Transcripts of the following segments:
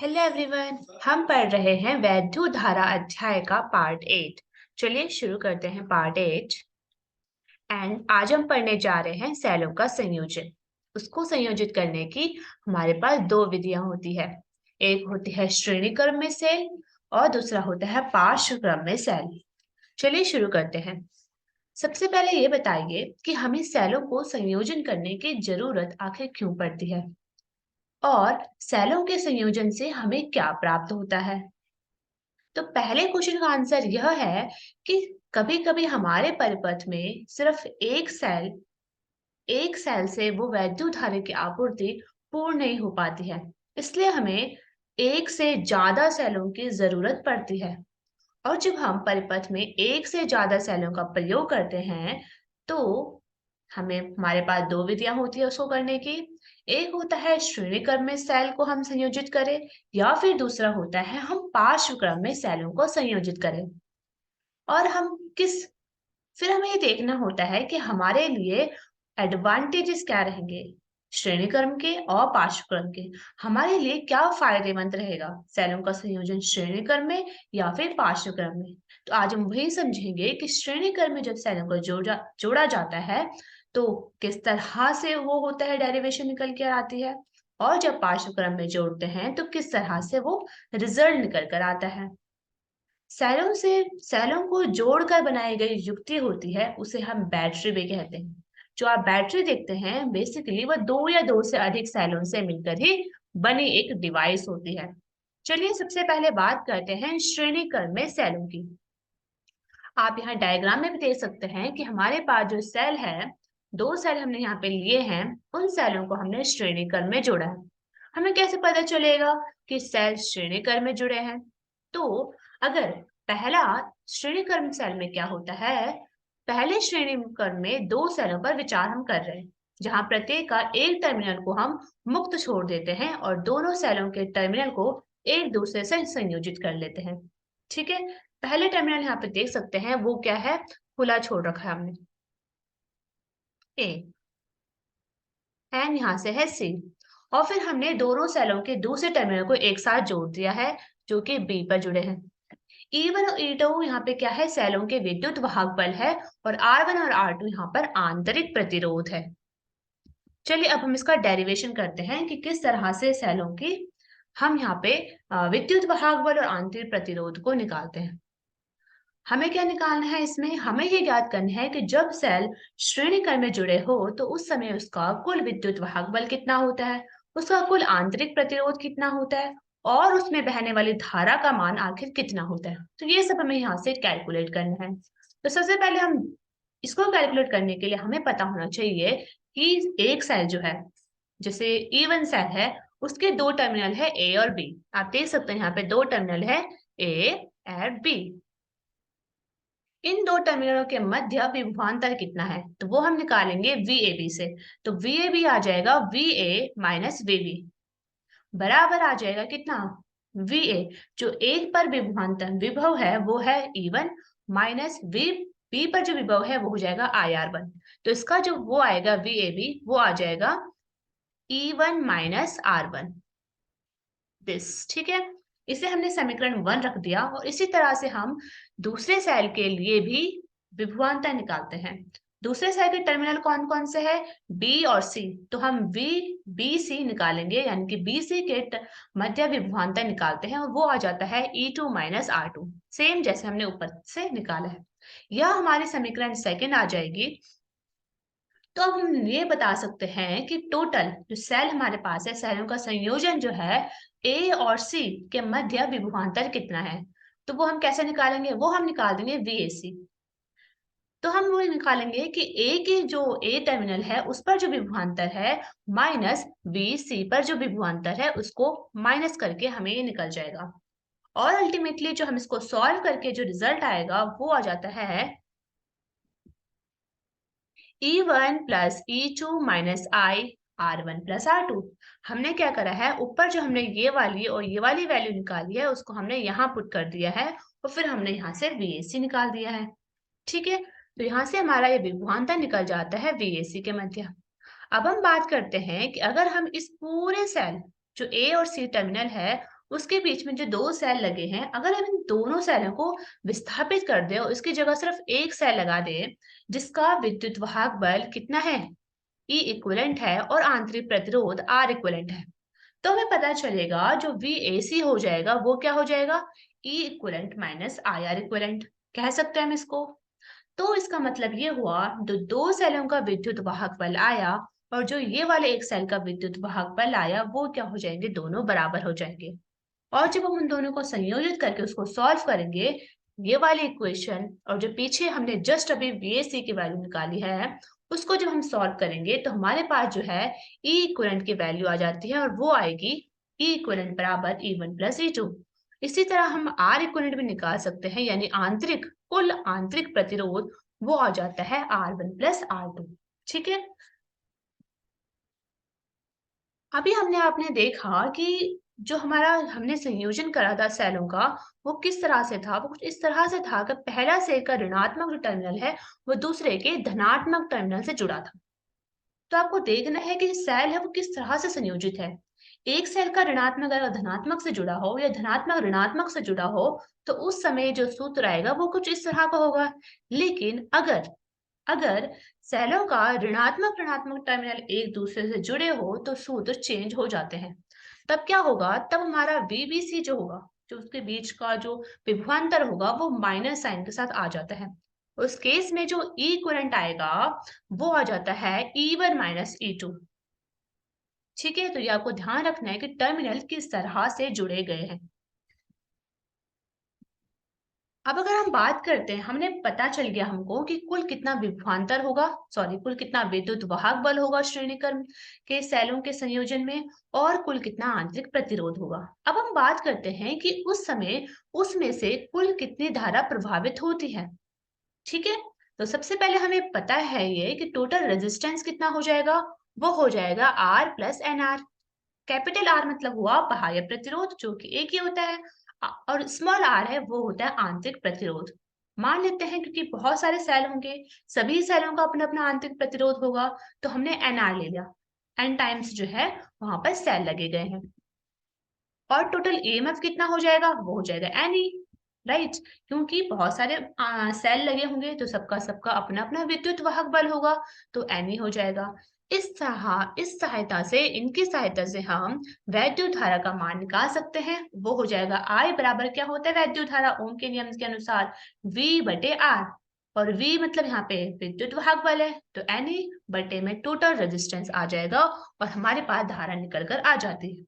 Hello everyone. हम पढ़ रहे हैं वैद्युतधारा अध्याय का पार्ट 8। चलिए शुरू करते हैं पार्ट 8। एंड आज हम पढ़ने जा रहे हैं सेलों का संयोजन। उसको संयोजित करने की हमारे पास दो विधियां होती है। एक होती है श्रेणी क्रम में सेल और दूसरा होता है पार्श्व क्रम में सेल। चलिए शुरू करते हैं। सबसे पहले ये बताइए कि हमें सेलों को संयोजन करने की जरूरत आखिर क्यों पड़ती है और सेलों के संयोजन से हमें क्या प्राप्त होता है। तो पहले क्वेश्चन का आंसर यह है कि कभी-कभी हमारे परिपथ में सिर्फ एक सेल से वो वैद्युत धारा की आपूर्ति पूर्ण नहीं हो पाती है। इसलिए हमें एक से ज्यादा सेलों की जरूरत पड़ती है। और जब हम परिपथ में एक से ज्यादा सेलों का प्रयोग करते हैं, तो हमारे पास दो विधियां होती है उसको करने की। एक होता है श्रेणी क्रम में सेल को हम संयोजित करें या फिर दूसरा होता है हम पार्श्व क्रम में सेलों को संयोजित करें। और हम किस फिर हमें ये देखना होता है कि हमारे लिए एडवांटेजेस क्या रहेंगे श्रेणी क्रम के और पार्श्व क्रम के। हमारे लिए क्या फायदेमंद रहेगा सेलों का संयोजन श्रेणी क्रम में या फिर पार्श्व क्रम में। तो आज हम वही समझेंगे कि श्रेणी क्रम में जब सेलों को जोड़ा जाता है तो किस तरह से वो होता है, डेरिवेशन निकल कर आती है। और जब पार्श्व क्रम में जोड़ते हैं तो किस तरह से वो रिजल्ट निकल कर आता है। सेलों को जोड़कर बनाई गई युक्ति होती है, उसे हम बैटरी भी कहते हैं। जो आप बैटरी देखते हैं बेसिकली वो दो या दो से अधिक सेलों से मिलकर ही बनी एक डिवाइस होती है। चलिए सबसे पहले बात करते हैं श्रेणी क्रम में सेलों की। आप यहाँ डायग्राम में भी देख सकते हैं कि हमारे पास जो सेल है, दो सेल हमने यहाँ पे लिए हैं, उन सेलों को हमने श्रेणी क्रम में जोड़ा है। हमें कैसे पता चलेगा कि सेल श्रेणी क्रम में जुड़े हैं? तो अगर पहला श्रेणी क्रम सेल में क्या होता है, पहले श्रेणी क्रम में दो सेलों पर विचार हम कर रहे हैं, जहां प्रत्येक का एक टर्मिनल को हम मुक्त छोड़ देते हैं और दोनों सेलों के टर्मिनल को एक दूसरे से संयोजित कर लेते हैं। ठीक है, पहले टर्मिनल यहाँ पे देख सकते हैं वो क्या है, खुला छोड़ रखा है हमने ए, एंड यहाँ से है सी। और फिर हमने दोनों सेलों के दूसरे टर्मिनल को एक साथ जोड़ दिया है जो कि बी पर जुड़े हैं। E1 और E2 यहाँ पे क्या है, सेलों के विद्युत वाहक बल है और R1 और R2 यहाँ पर आंतरिक प्रतिरोध है। चलिए अब हम इसका डेरिवेशन करते हैं कि किस तरह से सेलों की हम यहाँ पे विद्युत वाहक बल और आंतरिक प्रतिरोध को निकालते हैं। हमें क्या निकालना है, इसमें हमें ये ज्ञात करना है कि जब सेल श्रेणी क्रम में जुड़े हो तो उस समय उसका कुल विद्युत वाहक बल कितना होता है, उसका कुल आंतरिक प्रतिरोध कितना होता है और उसमें बहने वाली धारा का मान आखिर कितना होता है। तो ये सब हमें यहाँ से कैलकुलेट करना है। तो सबसे पहले हम इसको कैलकुलेट करने के लिए हमें पता होना चाहिए कि एक सेल जो है, जैसे E1 सेल है, उसके दो टर्मिनल है ए और बी। आप देख सकते हैं यहाँ पे दो टर्मिनल है ए और बी। इन दो टर्मिनलों के मध्य विभवांतर कितना है, तो वो हम निकालेंगे VAB से। तो VAB आ जाएगा VA माइनस VB बराबर आ जाएगा कितना, VA जो एक पर विभवांतर विभव है वो है E1 माइनस B पर जो विभव है वो हो जाएगा IR1। तो इसका जो वो आएगा VAB वो आ जाएगा E1 माइनस R1 दिस। ठीक है, इसे हमने समीकरण 1 रख दिया और इसी तरह से हम दूसरे सेल के लिए भी विभवांतर निकालते हैं। दूसरे सेल के टर्मिनल कौन कौन से है, बी और सी। तो हम बी सी निकालेंगे, यानी कि बी सी के मध्य विभवांतर निकालते हैं और वो आ जाता है E2 माइनस R2, सेम जैसे हमने ऊपर से निकाला है। यह हमारी समीकरण सेकंड आ जाएगी। तो अब हम ये बता सकते हैं कि टोटल जो सेल हमारे पास है, सेलों का संयोजन जो है ए और सी के मध्य विभवांतर कितना है। तो वो हम कैसे निकालेंगे, वो हम निकाल देंगे VAC। तो हम वो निकालेंगे कि ए के जो ए टर्मिनल है उस पर जो विभवांतर है माइनस VC पर जो विभवांतर है उसको माइनस करके हमें ये निकल जाएगा। और अल्टीमेटली जो हम इसको सॉल्व करके जो रिजल्ट आएगा वो आ जाता है E1 plus E2 minus R1 plus R2। हमने क्या करा है, ऊपर जो हमने ये वाली और ये वाली वैल्यू निकाली है उसको हमने यहाँ पुट कर दिया है और फिर हमने यहाँ से VAC निकाल दिया है। ठीक है, तो यहाँ से हमारा ये विभवांतर निकल जाता है VAC के मध्य। अब हम बात करते हैं कि अगर हम इस पूरे सेल जो A और C टर्मिनल है उसके बीच में जो दो सेल लगे हैं, अगर हम इन दोनों सेलों को विस्थापित कर दें और इसकी जगह सिर्फ एक सेल लगा दें, जिसका विद्युत वाहक बल कितना है, ई इक्विवेलेंट है, और आंतरिक प्रतिरोध आर इक्विवेलेंट है, तो हमें पता चलेगा जो VAC हो जाएगा वो क्या हो जाएगा, E equivalent minus I R equivalent कह सकते हैं हम इसको। तो इसका मतलब ये हुआ, जो दो सेलों का विद्युत वाहक बल आया और जो ये वाले एक सेल का विद्युत वाहक बल आया, वो क्या हो जाएंगे, दोनों बराबर हो जाएंगे। और जब हम उन दोनों को संयोजित करके उसको सॉल्व करेंगे, ये वाली इक्वेशन और जो पीछे हमने जस्ट अभी VAC की वैल्यू निकाली है, उसको जब हम सॉल्व करेंगे तो हमारे पास जो है ई इक्विवेलेंट की वैल्यू आ जाती है, और वो आएगी ई इक्विवेलेंट बराबर E1 प्लस E2। इसी तरह हम आर इक्विवेलेंट भी निकाल सकते हैं, यानी आंतरिक कुल आंतरिक प्रतिरोध वो आ जाता है R1 प्लस R2। ठीक है, अभी हमने आपने देखा कि जो हमारा हमने संयोजन करा था सेलों का, वो किस तरह से था, वो कुछ इस तरह से था कि पहला सेल का ऋणात्मक जो टर्मिनल है वो दूसरे के धनात्मक टर्मिनल से जुड़ा था। तो आपको देखना है कि सेल है वो किस तरह से संयोजित है। एक सेल का ऋणात्मक अगर धनात्मक से जुड़ा हो या धनात्मक ऋणात्मक से जुड़ा हो, तो उस समय जो सूत्र आएगा वो कुछ इस तरह का होगा। लेकिन अगर अगर सेलों का ऋणात्मक ऋणात्मक टर्मिनल एक दूसरे से जुड़े हो तो सूत्र चेंज हो जाते हैं। तब क्या होगा, तब हमारा VBC जो होगा, जो उसके बीच का जो विभवांतर होगा, वो माइनस साइन के साथ आ जाता है। उस केस में जो ई करंट आएगा वो आ जाता है E1 माइनस E2। ठीक है, तो ये आपको ध्यान रखना है कि टर्मिनल किस तरह से जुड़े गए हैं। अब अगर हम बात करते हैं, हमने पता चल गया हमको कि कुल कितना विभवांतर होगा, सॉरी कुल कितना विद्युत वाहक बल होगा श्रेणी क्रम के सेलों के संयोजन में, और कुल कितना आंतरिक प्रतिरोध होगा। अब हम बात करते हैं कि उस समय उसमें से कुल कितनी धारा प्रभावित होती है। ठीक है, तो सबसे पहले हमें पता है ये कि टोटल रेजिस्टेंस कितना हो जाएगा, वो हो जाएगा R plus NR। Capital R मतलब हुआ बाह्य प्रतिरोध, जो कि एक ही होता है, और स्मॉल आर है वो होता है आंतरिक प्रतिरोध। मान लेते हैं क्योंकि बहुत सारे सेल होंगे, सभी सेलों का अपना अपना आंतरिक प्रतिरोध होगा, तो हमने NR ले लिया। N टाइम्स जो है वहां पर सेल लगे गए हैं, और टोटल EMF कितना हो जाएगा, वो हो जाएगा NE, राइट। क्योंकि बहुत सारे सेल लगे होंगे तो सबका सबका अपना अपना विद्युत वाहक बल होगा, तो NE हो जाएगा। इस सहायता से, इनकी सहायता से हम वैद्युत धारा का मान निकाल सकते हैं। वो हो जाएगा I बराबर क्या होता है वैद्युत धारा, ओम के नियम के अनुसार V बटे R, और V मतलब यहाँ पे विद्युत वाहक बल है, तो NE बटे में टोटल रेजिस्टेंस आ जाएगा, और हमारे पास धारा निकल कर आ जाती है।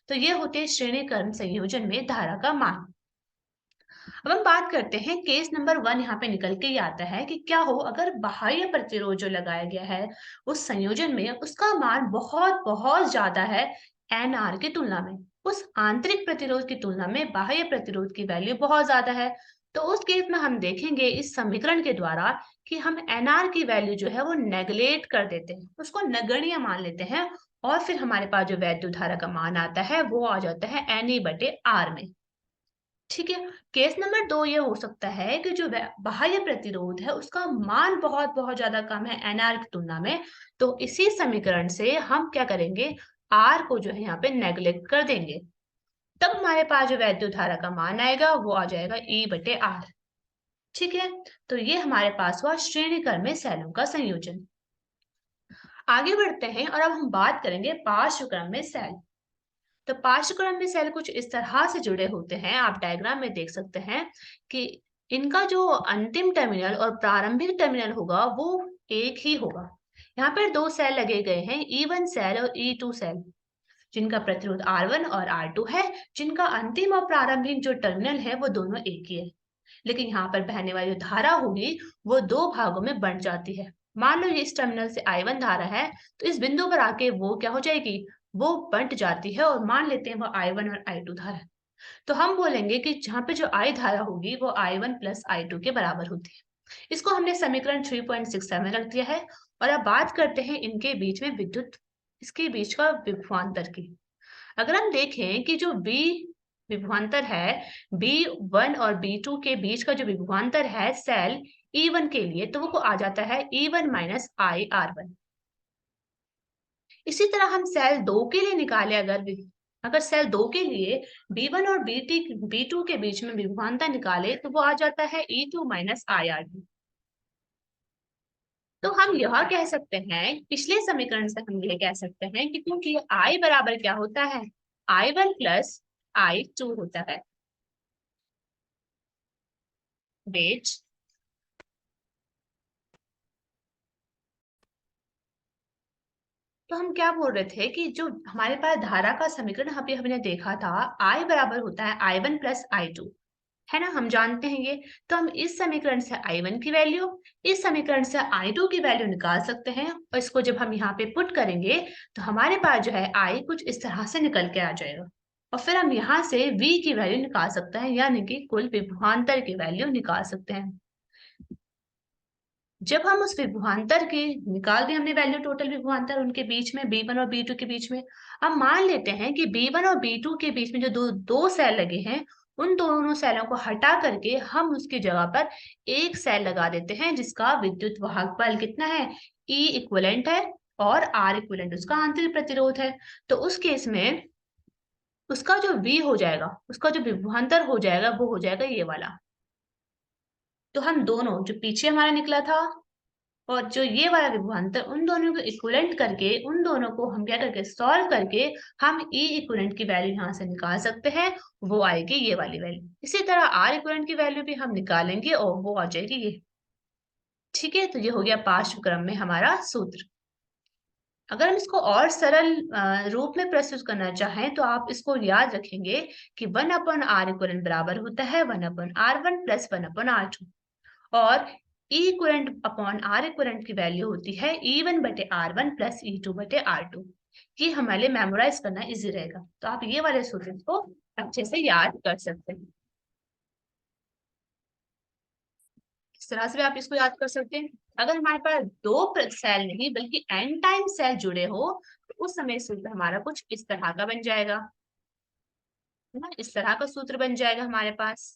तो ये होते हैं श्रेणी क्रम संयोजन में धारा का मान। अब हम बात करते हैं केस नंबर 1, यहाँ पे निकल के ये आता है कि क्या हो अगर बाह्य प्रतिरोध जो लगाया गया है उस संयोजन में, उसका मान बहुत बहुत ज्यादा है NR की तुलना में। उस आंतरिक प्रतिरोध की तुलना में बाह्य प्रतिरोध की वैल्यू बहुत ज्यादा है। तो उस केस में हम देखेंगे इस समीकरण के द्वारा कि हम NR की वैल्यू जो है वो नेगलेक्ट कर देते हैं, उसको नगण्य मान लेते हैं, और फिर हमारे पास जो वैद्युत धारा का मान आता है वो आ जाता है NE बटे R में। ठीक है, केस नंबर 2 ये हो सकता है कि जो बाह्य प्रतिरोध है उसका मान बहुत बहुत ज्यादा कम है NR की तुलना में, तो इसी समीकरण से हम क्या करेंगे, R को जो है यहाँ पे नेग्लेक्ट कर देंगे। तब हमारे पास जो वैद्युत धारा का मान आएगा वो आ जाएगा E बटे R। ठीक है, तो ये हमारे पास हुआ श्रेणी क्रम में सेलों का संयोजन। आगे बढ़ते हैं और अब हम बात करेंगे पार्श्व क्रम में सेल। तो पार्श्व क्रम में सेल कुछ इस तरह से जुड़े होते हैं, आप डायग्राम में देख सकते हैं कि इनका जो अंतिम टर्मिनल और प्रारंभिक टर्मिनल होगा वो एक ही होगा। यहाँ पर दो सेल लगे गए हैं, E1 सेल और E2 सेल, जिनका प्रतिरोध R1 और R2 है, जिनका अंतिम और प्रारंभिक जो टर्मिनल है वो दोनों एक ही है। लेकिन यहाँ पर बहने वाली जो धारा होगी वो दो भागों में बंट जाती है। मान लो ये इस टर्मिनल से I1 धारा है, तो इस बिंदु पर आके वो क्या हो जाएगी, वो बंट जाती है, और मान लेते हैं वो I1 और I2 धारा। तो हम बोलेंगे कि जहाँ पे जो I धारा होगी वो I1 प्लस I2 के बराबर होती है। इसको हमने समीकरण 3.67 में रख दिया है। और अब बात करते हैं इनके बीच में विद्युत, इसके बीच का विभवांतर की। अगर हम देखें कि जो V विभवांतर है, B1 और B2 के बीच का जो विभवांतर है सेल E1 के लिए, तो वो आ जाता है E1 माइनस I R1। इसी तरह हम सेल 2 के लिए निकाले अगर अगर सेल 2 के लिए B1 और B2 के बीच में विभवांतर निकाले तो वो आ जाता है E2 माइनस IR2। तो हम यह कह सकते हैं, पिछले समीकरण से हम ये कह सकते हैं कि क्योंकि I बराबर क्या होता है, I1 प्लस I2 होता है। वेट, तो हम क्या बोल रहे थे कि जो हमारे पास धारा का समीकरण अभी हमने देखा था, I बराबर होता है I1 प्लस I2, है ना, हम जानते हैं ये। तो हम इस समीकरण से I1 की वैल्यू, इस समीकरण से I2 की वैल्यू निकाल सकते हैं, और इसको जब हम यहाँ पे पुट करेंगे तो हमारे पास जो है I कुछ इस तरह से निकल के आ जाएगा, और फिर हम यहाँ से V की वैल्यू निकाल सकते हैं, यानी कि कुल विभवांतर की वैल्यू निकाल सकते हैं। जब हम उस विभवांतर की निकाल दी हमने वैल्यू, टोटल विभवांतर उनके बीच में, B1 और B2 के बीच में, अब मान लेते हैं कि B1 और B2 के बीच में जो दो सेल लगे हैं, उन दोनों सेलों को हटा करके हम उसकी जगह पर एक सेल लगा देते हैं जिसका विद्युत वाहक बल कितना है, E इक्विवेलेंट है और R इक्विवेलेंट उसका आंतरिक प्रतिरोध है। तो उस केस में उसका जो V हो जाएगा, उसका जो विभवांतर हो जाएगा वो हो जाएगा ये वाला। तो हम दोनों, जो पीछे हमारा निकला था और जो ये वाला विभवांतर, उन दोनों को इक्विवेलेंट करके, उन दोनों को हम क्या करके सॉल्व करके हम E इक्विवेलेंट की वैल्यू यहाँ से निकाल सकते हैं, वो आएगी ये वाली वैल्यू। इसी तरह R इक्विवेलेंट की वैल्यू भी हम निकालेंगे और वो आ जाएगी ये। ठीक है, तो ये हो गया पार्श्व क्रम में हमारा सूत्र। अगर हम इसको और सरल रूप में प्रस्तुत करना चाहें तो आप इसको याद रखेंगे कि 1/R इक्विवेलेंट बराबर होता है 1/R1 प्लस 1/R2, और E equivalent upon R equivalent की वैल्यू होती है E1 बटे R1 प्लस E2 बटे R2। ये हमारे लिए मेमोराइज करना इजी रहेगा, तो आप ये वाले सूत्र को अच्छे से याद कर सकते हैं। इस तरह से भी आप इसको याद कर सकते हैं। अगर हमारे पास दो सेल नहीं बल्कि n टाइम सेल जुड़े हो तो उस समय सूत्र हमारा कुछ इस तरह का बन जाएगा, है ना, इस तरह का सूत्र बन जाएगा हमारे पास।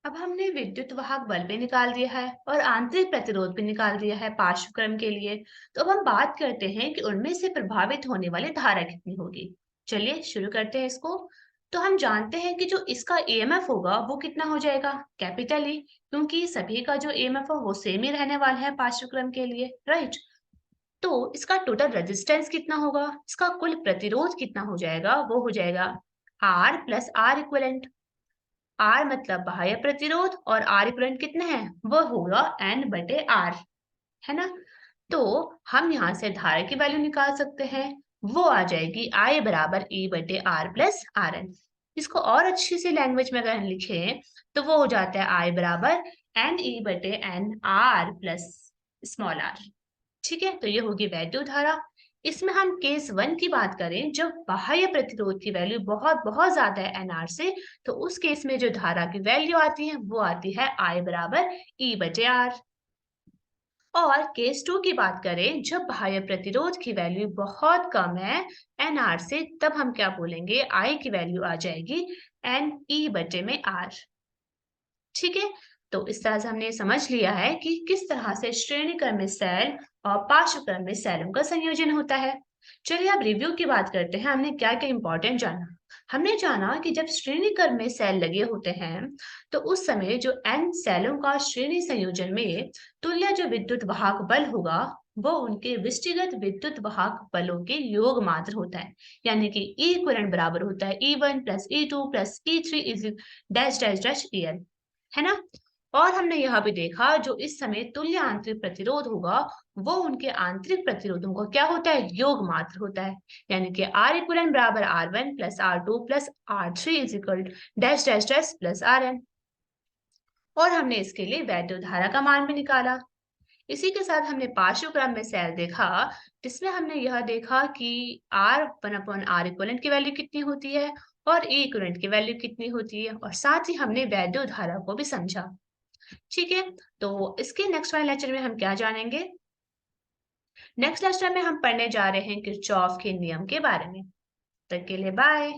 अब हमने विद्युत वाहक बल भी निकाल दिया है और आंतरिक प्रतिरोध भी निकाल दिया है पार्श्व क्रम के लिए। तो अब हम बात करते हैं कि उनमें से प्रभावित होने वाली धारा कितनी होगी। चलिए शुरू करते हैं इसको। तो हम जानते हैं कि जो इसका EMF होगा वो कितना हो जाएगा, कैपिटल E, क्योंकि सभी का जो EMF है वो सेम ही रहने वाला है पार्श्व क्रम के लिए, राइट। तो इसका टोटल रेजिस्टेंस कितना होगा, इसका कुल प्रतिरोध कितना हो जाएगा, वो हो जाएगा R plus R equivalent. R मतलब बाह्य प्रतिरोध और R इक्विवेलेंट कितना है, वो होगा N बटे R, है ना। तो हम यहाँ से धारा की वैल्यू निकाल सकते हैं, वो आ जाएगी I बराबर E बटे R प्लस RN। इसको और अच्छी सी लैंग्वेज में अगर हम लिखें तो वो हो जाता है I बराबर NE बटे N R plus small r। ठीक है, तो ये होगी वैद्युत धारा। इसमें हम केस 1 की बात करें, जब बाह्य प्रतिरोध की वैल्यू बहुत बहुत ज्यादा है NR से, तो उस केस में जो धारा की वैल्यू आती है वो आती है I बराबर E बटे R। और केस 2 की बात करें, जब बाह्य प्रतिरोध की वैल्यू बहुत कम है NR से, तब हम क्या बोलेंगे, I की वैल्यू आ जाएगी NE बटे में R। ठीक है, तो इस तरह से हमने समझ लिया है कि किस तरह से श्रेणी क्रम में सेल और पार्श्व क्रम में सेलों का संयोजन होता है। चलिए अब रिव्यू की बात करते हैं, हमने क्या क्या इंपॉर्टेंट जाना। हमने जाना कि जब श्रेणी क्रम में सेल लगे होते हैं तो उस समय जो n सेलों का श्रेणी संयोजन में तुल्य जो विद्युत वाहक बल होगा वो उनके विष्टिगत विद्युत वाहक बलों के योग मात्र होता है, यानी कि E इक्विवेलेंट बराबर होता है E1 plus E2 plus E3 is dash dash dash EL, है ना। और हमने यह भी देखा जो इस समय तुल्य आंतरिक प्रतिरोध होगा वो उनके आंतरिक प्रतिरोधों का क्या होता है, योग मात्र होता है, यानी कि R इक्विवेलेंट बराबर R1 plus R2 plus R3 is equal dash dash dash plus RN। और हमने इसके लिए वैद्युत धारा का मान भी निकाला। इसी के साथ हमने पार्श्व क्रम में सेल देखा, जिसमें हमने यह देखा कि R1/R इक्विवेलेंट की वैल्यू कितनी होती है और E इक्विवेलेंट की वैल्यू कितनी होती है, और साथ ही हमने वैद्युत धारा को भी समझा। ठीक है, तो इसके नेक्स्ट वाले लेक्चर में हम क्या जानेंगे, नेक्स्ट लेक्चर में हम पढ़ने जा रहे हैं किरचॉफ के नियम के बारे में। तब तक के लिए बाय।